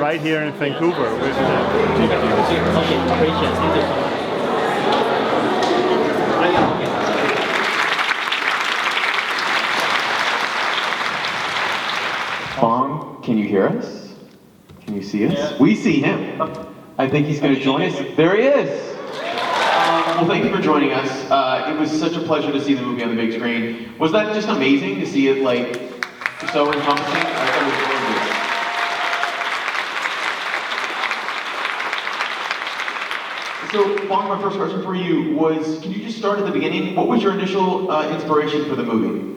right here in Vancouver. With, Okay, appreciate. Thank you so much. Bong, can you hear us? Can you see us? We see him. I think he's going to join us. There he is. Well, thank you for joining us. It was such a pleasure to see the movie on the big screen. Was that just amazing to see it like so encompassing? I thought it was gorgeous. So, Bong, my first question for you was, can you just start at the beginning? What was your initial inspiration for the movie?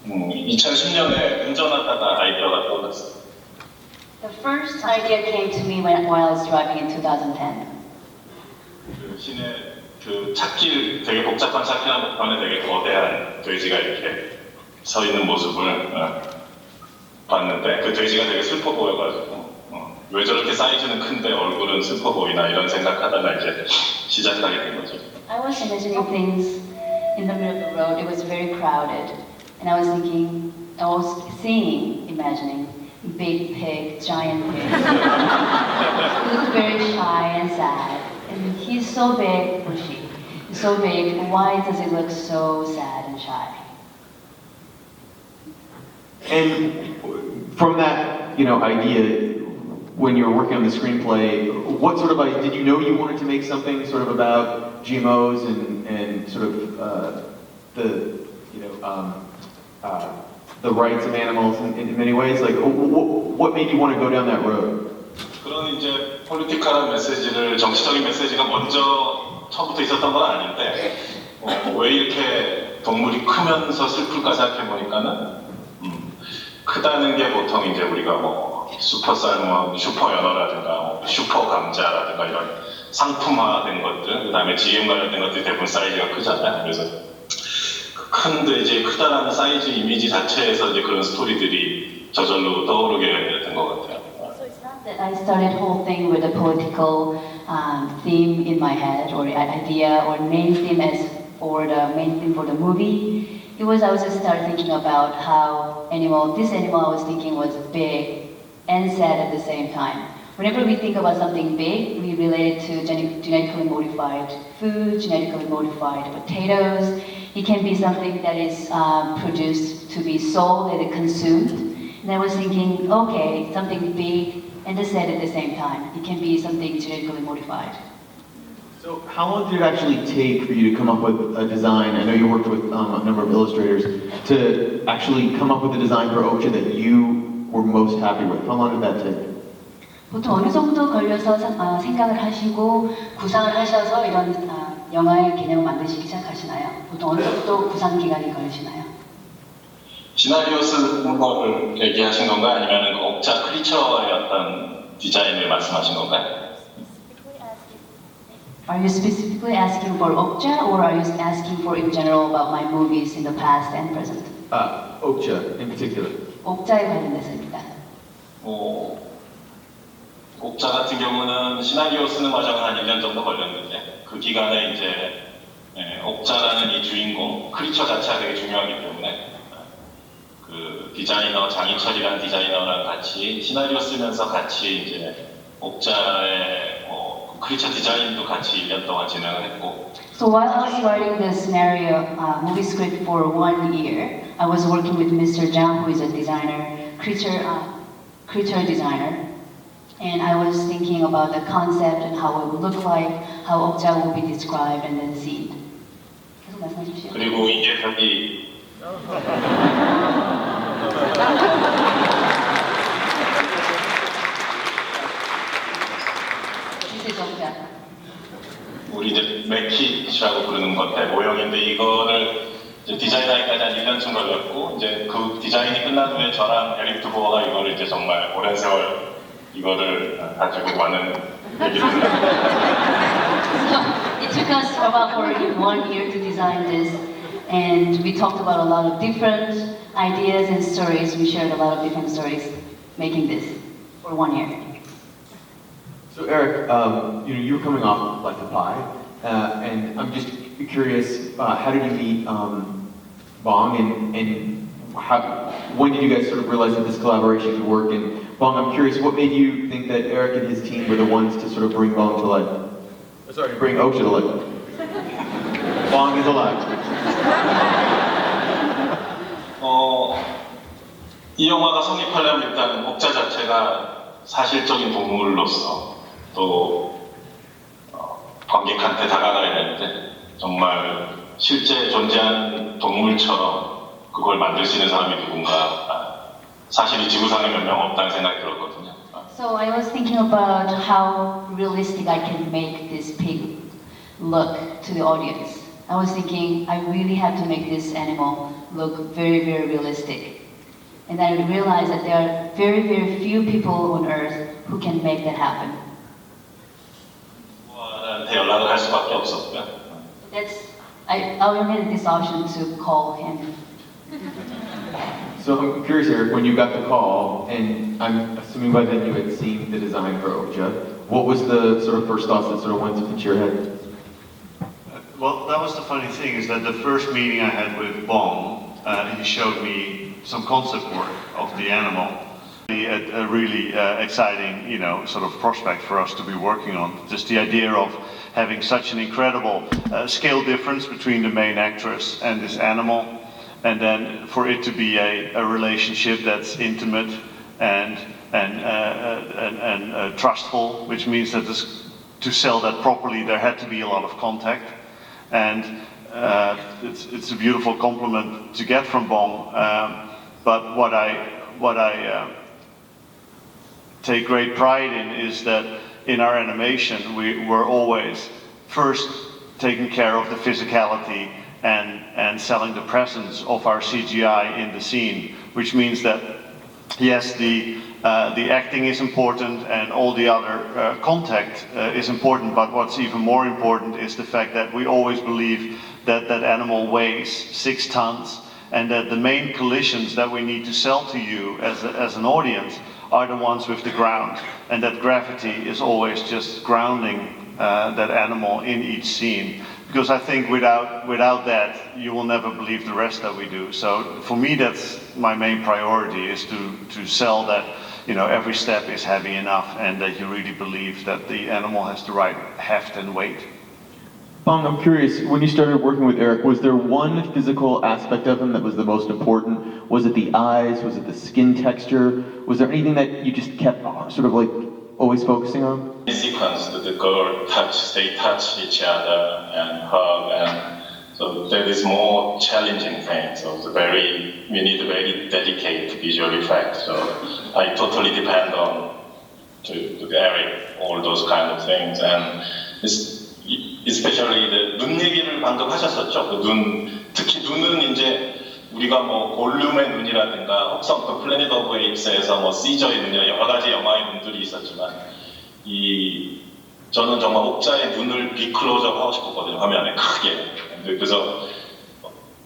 2010년에 운전하다가 아이디어가 떠올랐어요. The first idea came to me while I was driving in 2010. 그 시내 그 찾길 되게 복잡한 찾길 한복판에 되게 거대한 돼지가 이렇게 서 있는 모습을 봤는데 그 돼지가 되게 슬퍼 보여가지고 왜 저렇게 사이즈는 큰데 얼굴은 슬퍼 보이나 이런 생각하다가 이제 시작하게 된 거죠. I was imagining things in the middle of the road. It was very crowded. And I was thinking, I was imagining, big pig, giant pig. He looked very shy and sad. And he's so big, or she, he's so big, why does he look so sad and shy? And from that, idea, when you were working on the screenplay, what sort of did you know you wanted to make something sort of about GMOs and sort of the rights of animals in many ways? Like, what made you want to go down that road? 그런 이제 폴리티컬한 메시지를 정치적인 메시지가 먼저 처음부터 있었던 건 아닌데 왜 이렇게 동물이 크면서 슬플까 생각해 보니까는 크다는 게 보통 이제 우리가 뭐 슈퍼 살몬, 슈퍼 연어라든가 슈퍼 감자라든가 이런 상품화된 것들, 그다음에 GM 관련된 것들이 대부분 사이즈가 크잖아요. 그래서 큰 돼지 크다라는 사이즈 이미지 자체에서 이제 그런 스토리들이 저절로 떠오르게 된 것 같아요. So it's not that I started the whole thing with a political theme in my head or idea or main theme or the main theme for the movie. I was just started thinking about how this animal I was thinking was big and sad at the same time. Whenever we think about something big, we relate it to genetically modified food, genetically modified potatoes. It can be something that is produced to be sold and consumed. And I was thinking, okay, something big and sad at the same time. It can be something genetically modified. So how long did it actually take for you to come up with a design? I know you worked with a number of illustrators to actually come up with a design for OKJA that you were most happy with. How long did that take? 보통 어느 정도 걸려서 생각을 하시고 구상을 하셔서 이런 영화의 개념을 만드시기 시작하시나요? 보통 어느 정도 구상 기간이 걸리시나요? 시나리오 쓰는 거를 얘기하신 건가요? 아니면 그 옥자 크리처의 어떤 디자인을 말씀하신 건가요? Are you specifically asking for OKJA or are you asking for in general about my movies in the past and present? OKJA in particular. 옥자에 관련돼서입니다. 옥자 같은 경우는 시나리오 쓰는 과정은 한 1년 정도 걸렸는데 그 기간에 이제 옥자라는 이 주인공 크리처 자체가 되게 중요하기 때문에 그 디자이너 장희철이라는 디자이너랑 같이 시나리오 쓰면서 같이 이제 옥자의 크리처 디자인도 같이 1년 동안 진행을 했고. So while I was writing the scenario movie script for 1 year, I was working with Mr. Jang, who is a designer, creature designer. And I was thinking about the concept and how it would look like, how OKJA will be described and then seen. 계속 말씀해 주시죠. 그리고 이게 저기 우리 이제 맥킷이라고 부르는 건데 모형인데 이거를 이제 디자인하기까지 한 1년쯤 걸렸고 이제 그 디자인이 끝난 후에 저랑 에릭 두보어가 이거를 이제 정말 오랜 세월 이거를 가지고 많은 얘기를 It took us about 1 year to design this, and we talked about a lot of different ideas and stories. We shared a lot of different stories making this for 1 year. So Eric, you were coming off Like a Pie, and I'm just curious, how did you meet Bong, and when did you guys sort of realize that this collaboration could work? And Bong, I'm curious, what made you think that Eric and his team were the ones to sort of bring Bong to life? Sorry, bring OKJA to life. Bong is alive. 이 영화가 성립하려면 일단 옥자 자체가 사실적인 동물로서 또 관객한테 다가가야 되는데 정말 실제 존재하는 동물처럼 그걸 만들 수 있는 사람이 누군가 사실이 지구상에 몇 명 없다는 생각이 들었거든요. So I was thinking about how realistic I can make this pig look to the audience. I was thinking I really have to make this animal look very, very realistic. And I realized that there are very, very few people on earth who can make that happen. 한테 연락을 할 수밖에 없었고요. I made this option to call him. So I'm curious, Eric, when you got the call, and I'm assuming by then you had seen the design for OKJA, what was the sort of first thoughts that sort of went into your head? Well, that was the funny thing, is that the first meeting I had with Bong, he showed me some concept work of the animal. A really exciting, sort of prospect for us to be working on. Just the idea of having such an incredible scale difference between the main actress and this animal, and then for it to be a relationship that's intimate and trustful, which means that to sell that properly, there had to be a lot of contact, and it's a beautiful compliment to get from Bong. But what I take great pride in is that in our animation we're always first taking care of the physicality and selling the presence of our CGI in the scene, which means that yes, the acting is important and all the other contact is important, but what's even more important is the fact that we always believe that that animal weighs 6 tons, and that the main collisions that we need to sell to you as an audience are the ones with the ground, and that gravity is always just grounding that animal in each scene. Because I think without that, you will never believe the rest that we do. So for me, that's my main priority, is to sell that every step is heavy enough, and that you really believe that the animal has the right heft and weight. Bong, I'm curious, when you started working with Eric, was there one physical aspect of him that was the most important? Was it the eyes? Was it the skin texture? Was there anything that you just kept sort of like always focusing on? The sequence, the girl they touch each other and hug, and so that is more challenging thing. So we need a very dedicated visual effect. So I totally depend on to Eric all those kind of things, and especially 눈 얘기를 방금 하셨었죠. 그 눈, 특히 눈은 이제 우리가 뭐 골룸의 눈이라든가 혹성 그 플래닛 오브 에이프스에서 뭐 시저의 눈이나 여러 가지 영화의 눈들이 있었지만 저는 정말 옥자의 눈을 비클로즈업 하고 싶었거든요. 화면에 크게. 그래서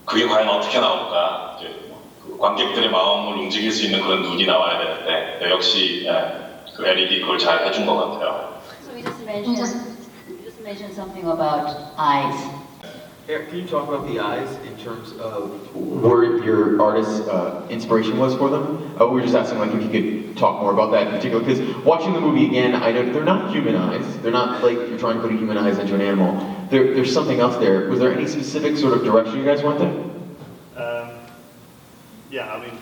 그게 과연 어떻게 나올까? 그 관객들의 마음을 움직일 수 있는 그런 눈이 나와야 되는데 역시 그 LED 그걸 잘 해준 것 같아요. So we just mentioned something about eyes. Eric, can you talk about the eyes in terms of where your artist's inspiration was for them? We were just asking like if you could talk more about that in particular, because watching the movie again, I know they're not human eyes. They're not like you're trying to put a human eyes into an animal. There's something else there. Was there any specific sort of direction you guys went there? Yeah, I mean,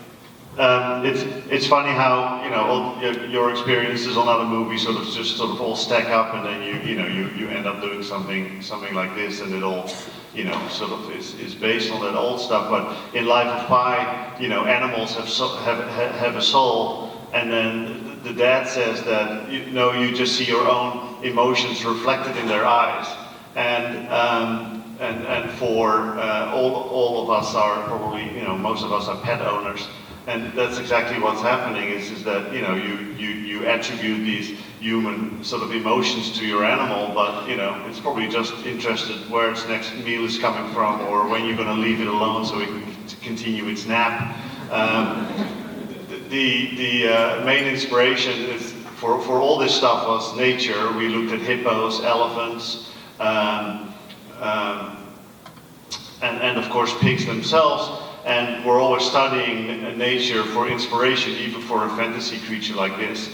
it's funny how all your experiences on other movies just all stack up, and then you end up doing something like this, and it all is based on that old stuff. But in Life of Pi, animals have a soul, and then the dad says that you just see your own emotions reflected in their eyes, and for all of us are probably most of us are pet owners. And that's exactly what's happening is that you attribute these human sort of emotions to your animal, but it's probably just interested where its next meal is coming from, or when you're going to leave it alone so it can continue its nap. The main inspiration is for all this stuff was nature. We looked at hippos, elephants, and of course pigs themselves. and we're always studying nature for inspiration, even for a fantasy creature like this.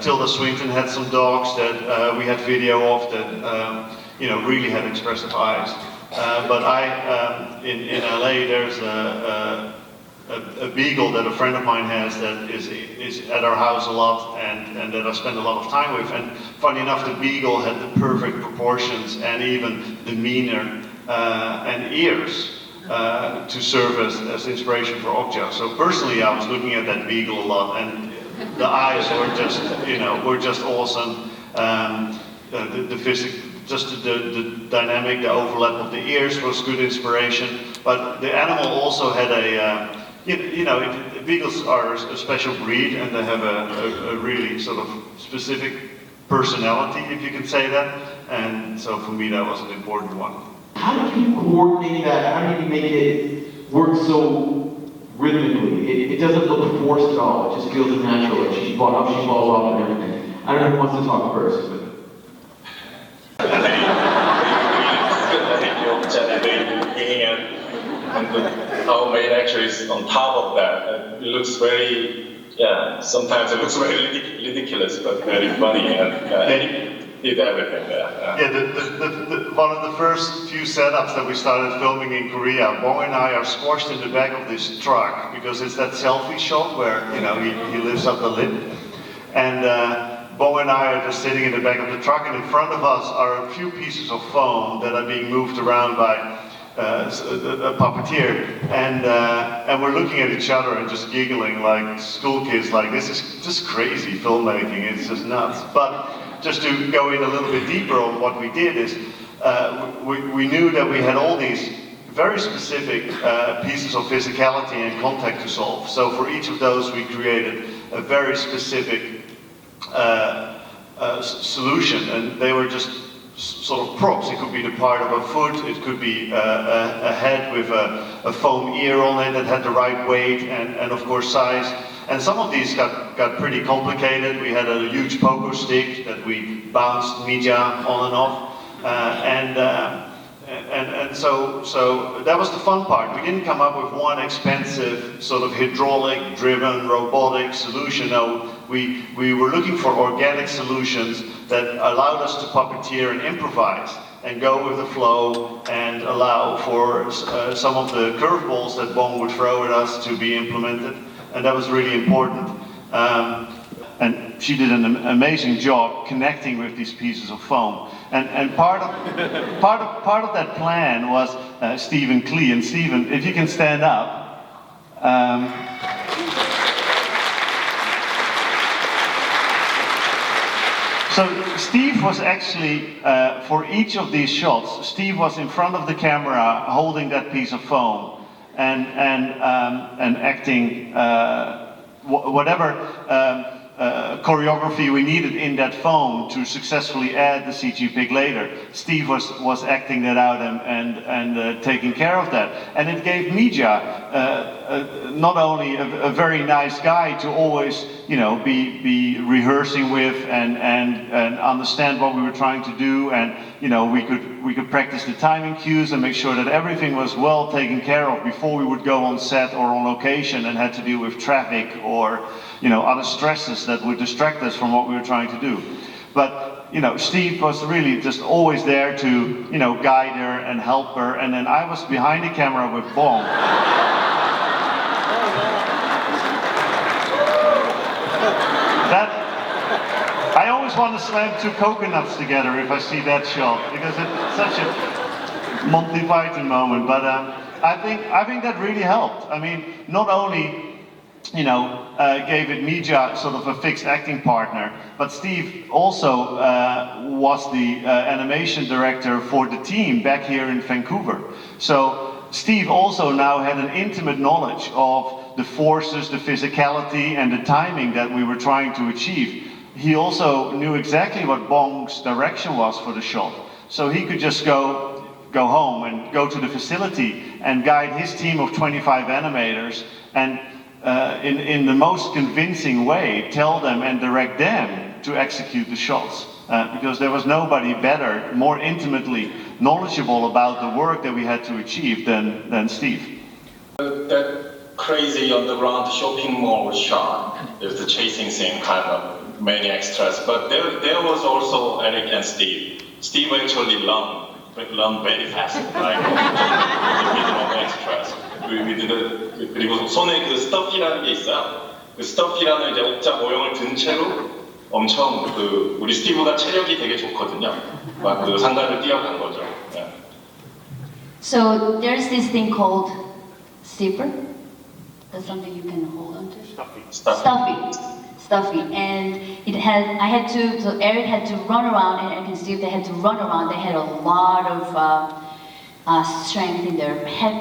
Tilda Swinton had some dogs that we had video of that really had expressive eyes. But in LA, there's a beagle that a friend of mine has that is at our house a lot and that I spend a lot of time with. And funny enough, the beagle had the perfect proportions and even demeanor and ears to serve as inspiration for OKJA. So personally, I was looking at that beagle a lot, and the eyes were just awesome. The physics, just the dynamic, the overlap of the ears was good inspiration. But the animal also had beagles are a special breed, and they have a really sort of specific personality, if you can say that. And so for me, that was an important one. How do you coordinate that? How do you make it work so rhythmically? It doesn't look forced at all. It just feels natural. Like how she falls off and everything. I don't know who wants to talk first. But... and our main actor is on top of that. It looks very, sometimes it looks very ridiculous, but very funny, and he did everything there. One of the first few setups that we started filming in Korea, Bong and I are squashed in the back of this truck because it's that selfie shot where he lifts up the lid, and Bong and I are just sitting in the back of the truck, and in front of us are a few pieces of foam that are being moved around by a puppeteer, and we're looking at each other and just giggling like school kids, like this is just crazy filmmaking, it's just nuts. But just to go in a little bit deeper on what we did is, we knew that we had all these very specific pieces of physicality and contact to solve. So for each of those we created a very specific solution, and they were just sort of props. It could be the part of a foot, it could be a head with a foam ear on it that had the right weight and of course size. And some of these got pretty complicated. We had a huge pogo stick that we bounced media on and off. And so that was the fun part. We didn't come up with one expensive sort of hydraulic driven robotic solution. No, we were looking for organic solutions that allowed us to puppeteer and improvise and go with the flow and allow for some of the curveballs that Bong would throw at us to be implemented. And that was really important. And she did an amazing job connecting with these pieces of foam. And part of that plan was Stephen Klee. And Stephen, if you can stand up. So Steve was actually, for each of these shots, Steve was in front of the camera holding that piece of foam and acting whatever choreography we needed in that foam to successfully add the CG pig later. Steve was acting that out and taking care of that. And it gave Mija not only a very nice guy to always be rehearsing with and understand what we were trying to do, and we could practice the timing cues and make sure that everything was well taken care of before we would go on set or on location and had to deal with traffic or other stresses that would distract us from what we were trying to do. But Steve was really just always there to guide her and help her, and then I was behind the camera with Bong. I always want to slam two coconuts together if I see that shot, because it's such a Monty Python moment. But I think that really helped. I mean, not only gave it Mija sort of a fixed acting partner, but Steve also was the animation director for the team back here in Vancouver. So Steve also now had an intimate knowledge of the forces, the physicality, and the timing that we were trying to achieve. He also knew exactly what Bong's direction was for the shot. So he could just go home and go to the facility and guide his team of 25 animators and in the most convincing way tell them and direct them to execute the shots. Because there was nobody better, more intimately knowledgeable about the work that we had to achieve than Steve. That crazy underground shopping mall shot, there's the chasing scene, kind of many extras. But there was also Eric and Steve. Steve actually run very fast, like in the middle of extras. 그리고 손에 그 스토키라는 게 있어요. 그 스토키라는 이제 옥자 모형을 든 채로 엄청 그 우리 스티브가 체력이 되게 좋거든요. 막 그 상단을 뛰어간 거죠. 네. So there's this thing called zipper. That's something you can hold on to. Stuffy. And I had to, so Eric had to run around, and Eric and Steve, they had to run around. They had a lot of strength in their head,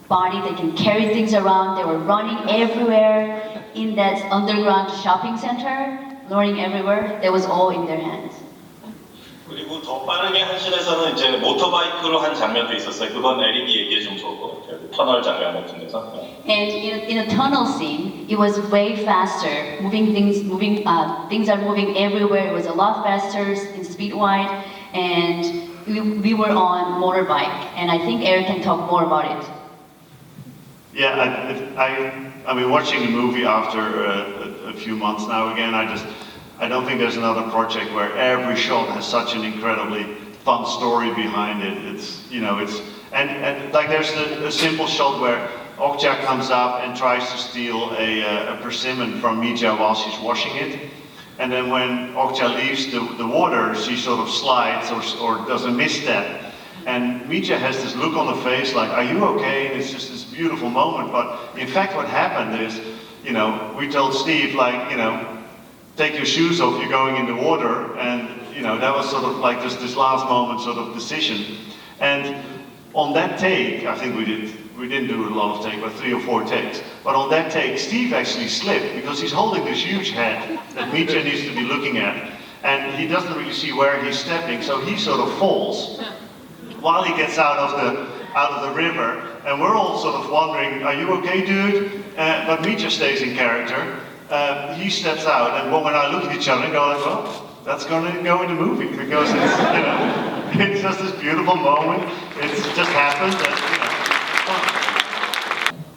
body. They can carry things around. They were running everywhere in that underground shopping center, running everywhere. That was all in their hands. 그리고 더 빠르게 한 씬에서는 이제 모터바이크로 한 장면도 있었어요. 그건 에릭이 얘기해 좀 좋고 터널 장면 같은 데서. And in a tunnel scene, it was way faster. Things are moving everywhere. It was a lot faster in speed wide, and we were on motorbike. And I think Eric can talk more about it. Yeah, I mean, watching the movie after a few months now again, I don't think there's another project where every shot has such an incredibly fun story behind it. And like there's a simple shot where OKJA comes up and tries to steal a persimmon from Mija while she's washing it. And then when OKJA leaves the water, she sort of slides or does a misstep. And Mija has this look on the face like, are you okay? And it's just this beautiful moment. But in fact, what happened is, we told Steve, take your shoes off, you're going in the water. And, that was sort of like this last moment sort of decision. And on that take, I think we didn't do a lot of takes, but 3 or 4 takes. But on that take, Steve actually slipped because he's holding this huge head that Mija needs to be looking at. And he doesn't really see where he's stepping, so he sort of falls while he gets out of the river. And we're all sort of wondering, are you okay, dude? But Mija stays in character. He steps out, and Bong and I look at each other and go, well, that's going to go in the movie because it's, it's just this beautiful moment. It's just happened.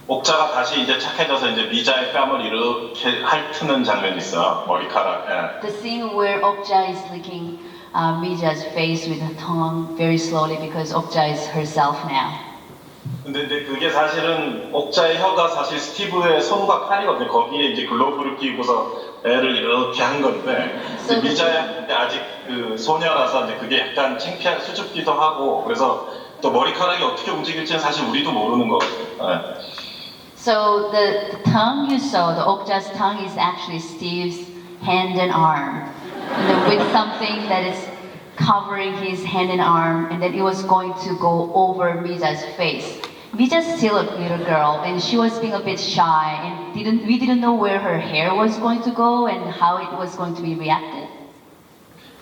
옥자가 다시 이제 착해져서 이제 미자의 뺨을 이렇게 핥는 장면이 있어, 머리카락. 예. The scene where OKJA is licking Mija's face with her tongue very slowly because OKJA is herself now. 근데 이제 그게 사실은 옥자의 혀가 사실 스티브의 손과 팔이거든요. 거기에 이제 글로브를 끼고서 애를 이렇게 한 건데 미자야 아직 그 소녀라서 이제 그게 약간 창피한 수줍기도 하고 그래서 또 머리카락이 어떻게 움직일지는 사실 우리도 모르는 거거든요. So the tongue you saw, the OKJA's tongue is actually Steve's hand and arm, with something that is covering his hand and arm, and then it was going to go over Mija's face. Mija's still a little girl, and she was being a bit shy, and we didn't know where her hair was going to go and how it was going to be reacted.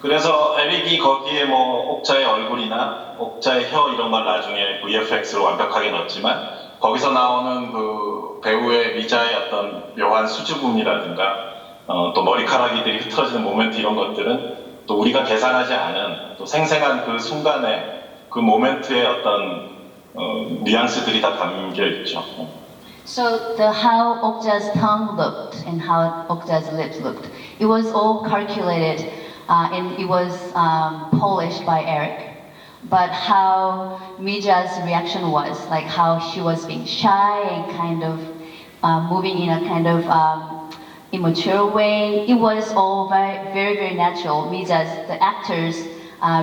그래서 에릭이 거기에 뭐 옥자의 얼굴이나 옥자의 혀 이런 걸 나중에 VFX로 완벽하게 넣었지만 거기서 나오는 그 배우의 미자의 어떤 묘한 수줍음이라든가 또 머리카락이들이 흩어지는 모멘트 이런 것들은 또 우리가 계산하지 않은 또 생생한 그 순간에 그 모멘트의 어떤 뉘앙스들이 다 담겨 있죠. So how OKJA's tongue looked and how OKJA's lips looked, it was all calculated and it was polished by Eric. But how Mija's reaction was, like how she was being shy and kind of moving in a kind of immature way, it was all very, very natural. The actor's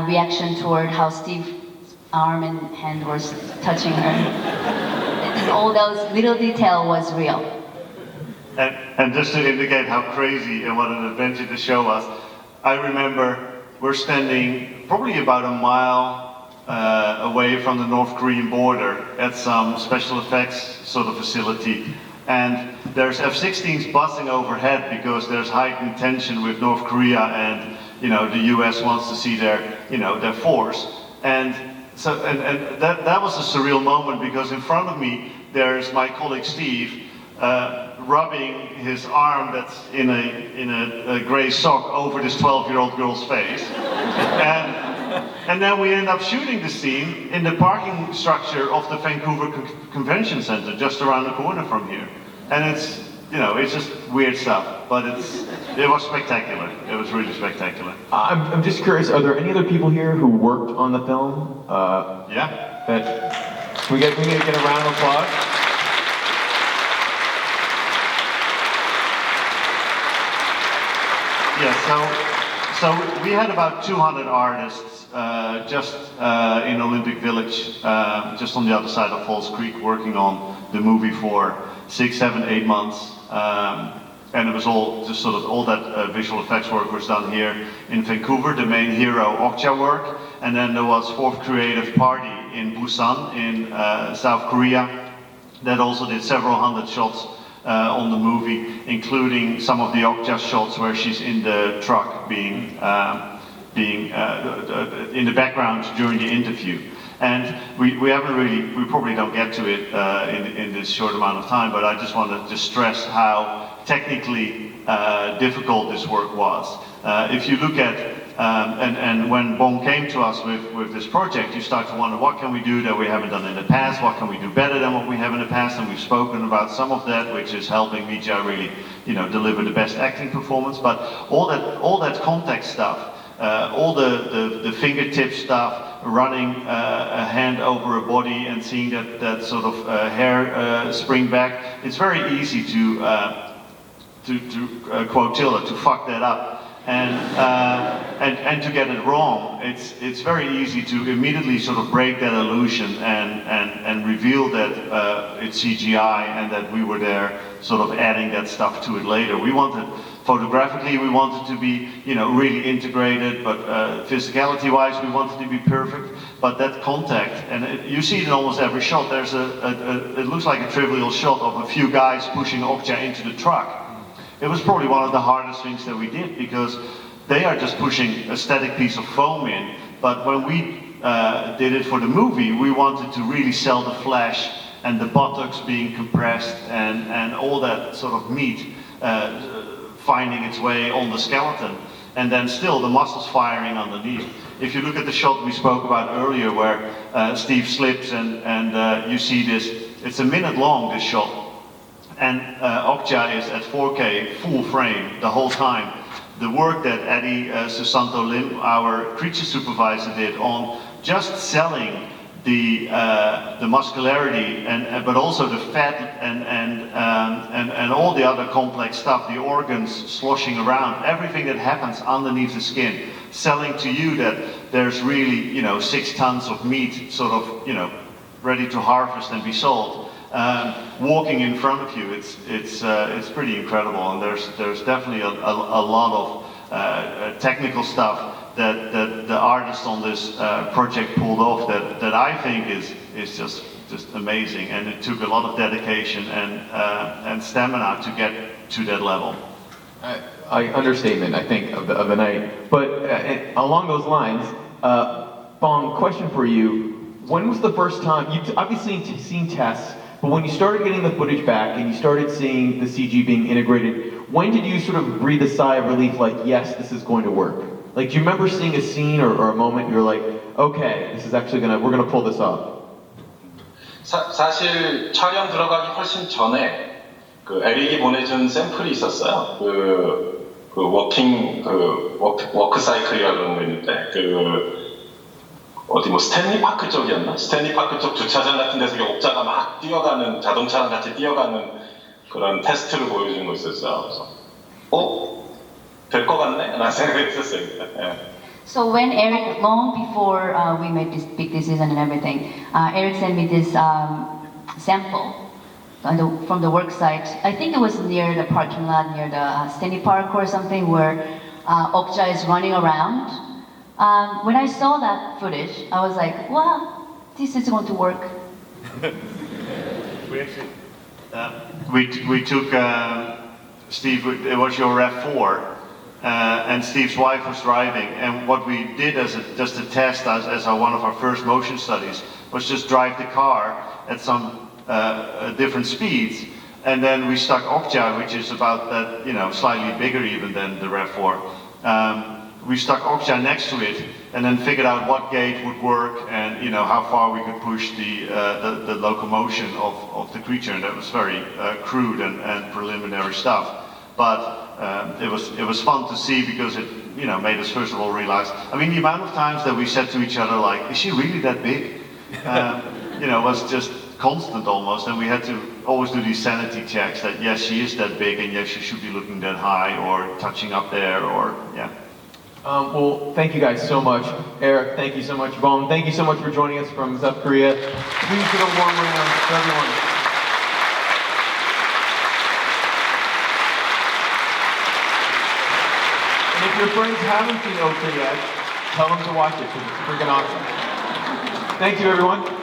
reaction toward how Steve's arm and hand was touching her. And all those little detail was real. And just to indicate how crazy and what an adventure to show us, I remember we're standing probably about a mile away from the North Korean border at some special effects sort of facility. And there's F-16s buzzing overhead because there's heightened tension with North Korea and, the US wants to see their force. And so, and that was a surreal moment because in front of me, there's my colleague Steve, rubbing his arm that's in a gray sock over this 12-year-old girl's face. And then we end up shooting the scene in the parking structure of the Vancouver Convention Center, just around the corner from here. And it's, you know, it's just weird stuff, but it was spectacular. It was really spectacular. I'm just curious, are there any other people here who worked on the film? Yeah. We get a round of applause. Yeah, so we had about 200 artists just in Olympic Village, just on the other side of Falls Creek, working on the movie for 6, 7, 8 months. And it was all just sort of all that visual effects work was done here in Vancouver, the main hero OKJA work. And then there was Fourth Creative Party in Busan in South Korea that also did several hundred shots on the movie, including some of the OKJA shots where she's in the truck being in the background during the interview. And we haven't really, we probably don't get to it in this short amount of time, but I just wanted to stress how technically difficult this work was. If you look at, and when Bong came to us with this project, you start to wonder, what can we do that we haven't done in the past? What can we do better than what we have in the past? And we've spoken about some of that, which is helping VIFF really, you know, deliver the best acting performance. But all that context stuff, all the fingertip stuff, running a hand over a body and seeing that sort of hair spring back, it's very easy to quote Tiller, to fuck that up. And to get it wrong, it's very easy to immediately sort of break that illusion and reveal that it's CGI and that we were there sort of adding that stuff to it later. We wanted, photographically, we wanted to be, you know, really integrated, but physicality-wise, we wanted to be perfect. But that contact, and you see it in almost every shot, there's it looks like a trivial shot of a few guys pushing OKJA into the truck. It was probably one of the hardest things that we did because they are just pushing a static piece of foam in. But when we did it for the movie, we wanted to really sell the flesh and the buttocks being compressed and all that sort of meat finding its way on the skeleton. And then still the muscles firing underneath. If you look at the shot we spoke about earlier where Steve slips and you see this, it's a minute long, this shot. And OKJA is at 4K, full frame, the whole time. The work that Eddie Susanto Lim, our creature supervisor, did on just selling the muscularity, but also the fat and all the other complex stuff, the organs sloshing around, everything that happens underneath the skin, selling to you that there's really, you know, 6 tons of meat sort of, you know, ready to harvest and be sold. Walking in front of you, it's pretty incredible, and there's definitely a lot of technical stuff that the artists on this project pulled off that I think is just amazing, and it took a lot of dedication and stamina to get to that level. Understatement, I think, of the night. But along those lines, Bong, question for you: when was the first time you've obviously seen tests? But when you started getting the footage back and you started seeing the CG being integrated, when did you sort of breathe a sigh of relief, like, yes, this is going to work? Like, do you remember seeing a scene or a moment you're like, okay, this is actually we're gonna pull this off? 사실 촬영 들어가기 훨씬 전에 그 에릭이 보내준 샘플이 있었어요. 워크 사이클이라고 그러는 거 있는데 어디 뭐 스탠리 파크 쪽이었나? 스탠리 파크 쪽 주차장 같은 데서 옥자가 막 뛰어가는, 자동차랑 같이 뛰어가는 그런 테스트를 보여준 거 있었어요. 그래서 될 것 같네? 라는 생각이 있었어요. 예. So when Eric, long before we made this big decision and everything, Eric sent me this sample from the work site. I think it was near the parking lot, near the Stanley Park or something, where OKJA is running around. When I saw that footage, I was like, wow, this is going to work. We took Steve, it was your RAV4, and Steve's wife was driving, and what we did as just a test, as one of our first motion studies, was just drive the car at some different speeds, and then we stuck OKJA, which is about that, you know, slightly bigger even than the RAV4. we stuck OKJA next to it, and then figured out what gate would work, and how far we could push the locomotion of the creature. And that was very crude and preliminary stuff, but it was fun to see because it made us first of all realize. I mean, the amount of times that we said to each other like, "Is she really that big?" Was just constant almost, and we had to always do these sanity checks that yes, she is that big, and yes, she should be looking that high or touching up there, or yeah. Well, thank you guys so much. Eric, thank you so much. Bong, thank you so much for joining us from South Korea. Please give a warm round to everyone. And if your friends haven't seen OKJA yet, tell them to watch it because it's freaking awesome. Thank you, everyone.